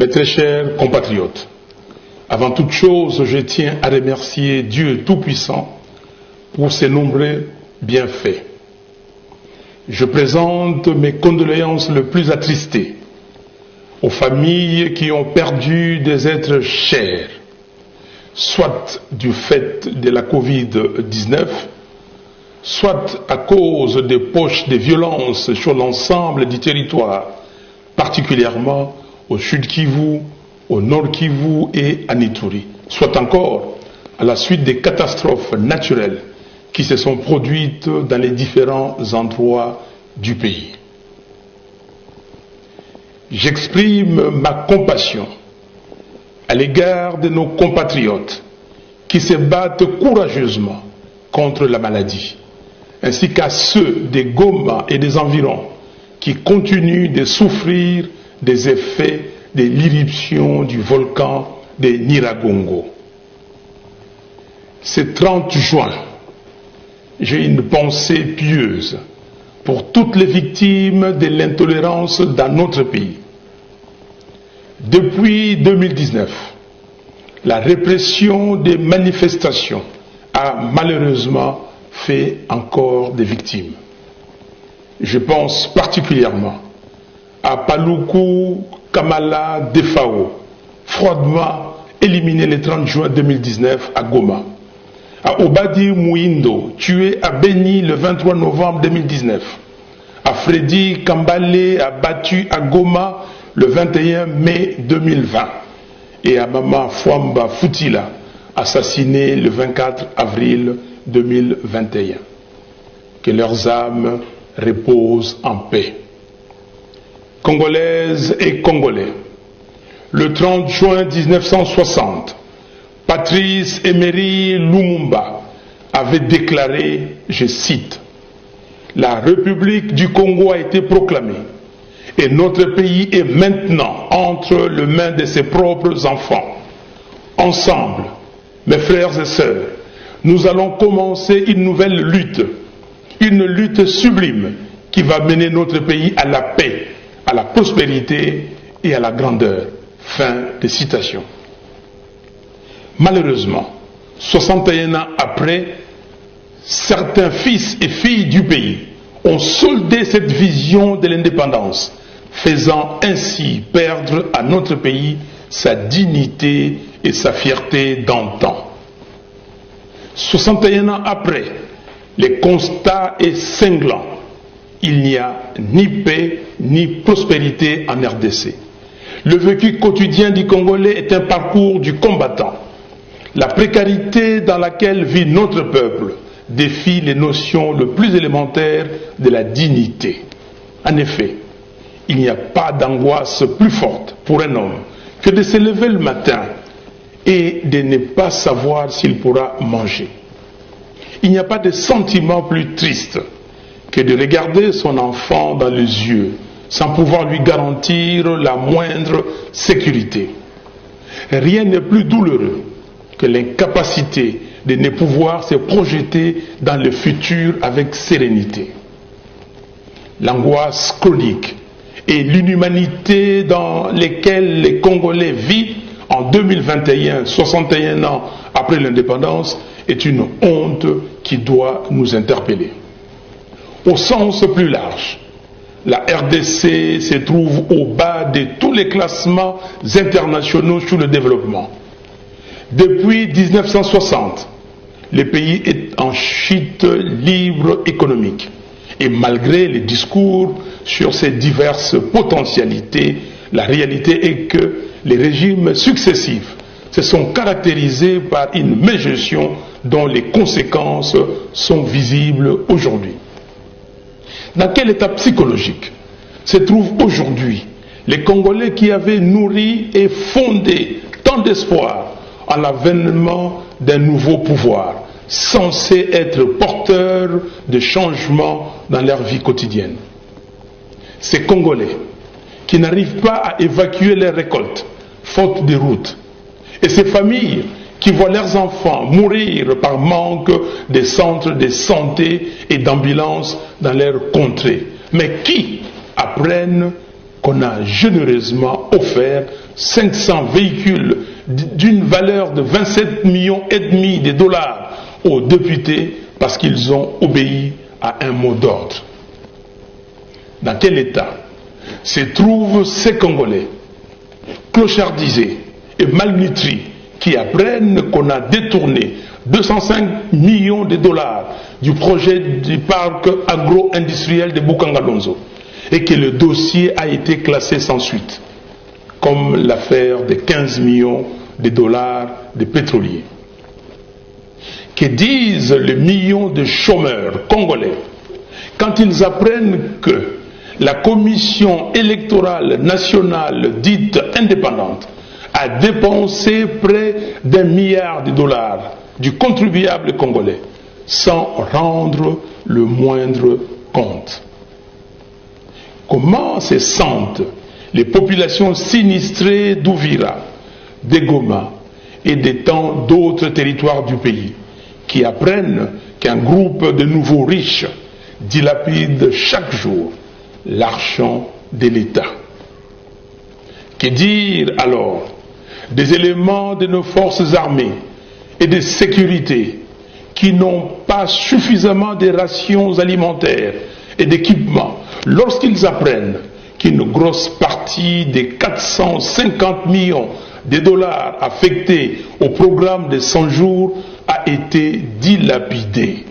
Mes très chers compatriotes, avant toute chose, je tiens à remercier Dieu Tout-Puissant pour ses nombreux bienfaits. Je présente mes condoléances les plus attristées aux familles qui ont perdu des êtres chers, soit du fait de la Covid-19, soit à cause des poches de violence sur l'ensemble du territoire, particulièrement au Sud Kivu, au Nord Kivu et à Ituri, soit encore à la suite des catastrophes naturelles qui se sont produites dans les différents endroits du pays. J'exprime ma compassion à l'égard de nos compatriotes qui se battent courageusement contre la maladie, ainsi qu'à ceux des Goma et des environs qui continuent de souffrir des effets de l'éruption du volcan de Nyiragongo. Ce 30 juin, j'ai une pensée pieuse pour toutes les victimes de l'intolérance dans notre pays. Depuis 2019, la répression des manifestations a malheureusement fait encore des victimes. Je pense particulièrement à Paluku Kamala Defao, froidement éliminé le 30 juin 2019 à Goma, à Obadi Mouindo, tué à Beni le 23 novembre 2019, à Freddy Kambale, abattu à Goma le 21 mai 2020, et à Mama Fwamba Futila, assassiné le 24 avril 2021. Que leurs âmes reposent en paix. Congolaises et Congolais, le 30 juin 1960, Patrice Emery Lumumba avait déclaré, je cite, « La République du Congo a été proclamée et notre pays est maintenant entre les mains de ses propres enfants. Ensemble, mes frères et sœurs, nous allons commencer une nouvelle lutte sublime qui va mener notre pays à la paix, à la prospérité et à la grandeur. » Fin de citation. Malheureusement, 61 ans après, certains fils et filles du pays ont soldé cette vision de l'indépendance, faisant ainsi perdre à notre pays sa dignité et sa fierté d'antan. 61 ans après, le constat est cinglant. Il n'y a ni paix ni prospérité en RDC. Le vécu quotidien du Congolais est un parcours du combattant. La précarité dans laquelle vit notre peuple défie les notions les plus élémentaires de la dignité. En effet, il n'y a pas d'angoisse plus forte pour un homme que de se lever le matin et de ne pas savoir s'il pourra manger. Il n'y a pas de sentiment plus triste que de regarder son enfant dans les yeux sans pouvoir lui garantir la moindre sécurité. Rien n'est plus douloureux que l'incapacité de ne pouvoir se projeter dans le futur avec sérénité. L'angoisse chronique et l'inhumanité dans lesquelles les Congolais vivent en 2021, 61 ans après l'indépendance, est une honte qui doit nous interpeller. Au sens plus large, la RDC se trouve au bas de tous les classements internationaux sur le développement. Depuis 1960, le pays est en chute libre économique. Et malgré les discours sur ses diverses potentialités, la réalité est que les régimes successifs se sont caractérisés par une mégestion dont les conséquences sont visibles aujourd'hui. Dans quel état psychologique se trouvent aujourd'hui les Congolais qui avaient nourri et fondé tant d'espoir en l'avènement d'un nouveau pouvoir, censé être porteur de changements dans leur vie quotidienne? Ces Congolais qui n'arrivent pas à évacuer leurs récoltes, faute de routes, et ces familles qui voient leurs enfants mourir par manque de centres de santé et d'ambulances dans leur contrée, mais qui apprennent qu'on a généreusement offert 500 véhicules d'une valeur de 27 millions et demi de dollars aux députés parce qu'ils ont obéi à un mot d'ordre. Dans quel état se trouvent ces Congolais clochardisés et malnutris qui apprennent qu'on a détourné 205 millions de dollars du projet du parc agro-industriel de Bukangalonzo et que le dossier a été classé sans suite, comme l'affaire des 15 millions de dollars de pétroliers? Que disent les millions de chômeurs congolais quand ils apprennent que la commission électorale nationale dite indépendante a dépensé près d'1 milliard de dollars du contribuable congolais sans rendre le moindre compte? Comment se sentent les populations sinistrées d'Ouvira, de Goma et de tant d'autres territoires du pays qui apprennent qu'un groupe de nouveaux riches dilapide chaque jour l'argent de l'État? Que dire alors des éléments de nos forces armées et de sécurité qui n'ont pas suffisamment de rations alimentaires et d'équipements lorsqu'ils apprennent qu'une grosse partie des 450 millions de dollars affectés au programme de 100 jours a été dilapidée?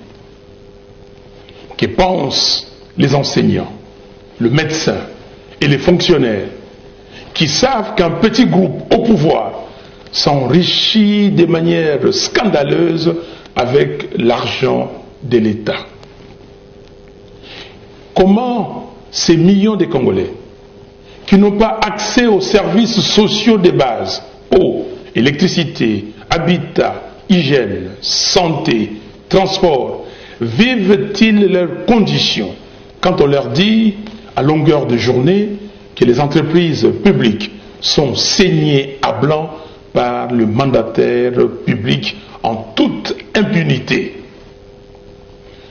Que pensent les enseignants, le médecin et les fonctionnaires qui savent qu'un petit groupe au pouvoir s'enrichit de manière scandaleuse avec l'argent de l'État? Comment ces millions de Congolais qui n'ont pas accès aux services sociaux de base, eau, électricité, habitat, hygiène, santé, transport, vivent-ils leurs conditions quand on leur dit à longueur de journée que les entreprises publiques sont saignées à blanc par le mandataire public en toute impunité?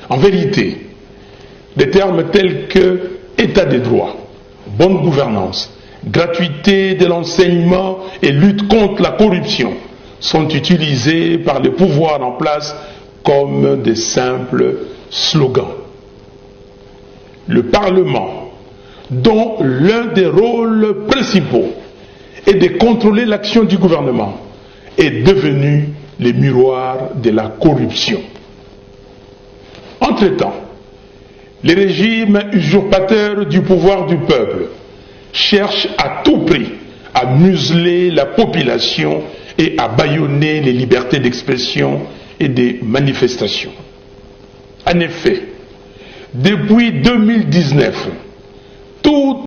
En vérité, des termes tels que état de droit, bonne gouvernance, gratuité de l'enseignement et lutte contre la corruption sont utilisés par les pouvoirs en place comme de simples slogans. Le Parlement, dont l'un des rôles principaux est de contrôler l'action du gouvernement, est devenu le miroir de la corruption. Entre-temps, les régimes usurpateurs du pouvoir du peuple cherchent à tout prix à museler la population et à bâillonner les libertés d'expression et des manifestations. En effet, depuis 2019, tout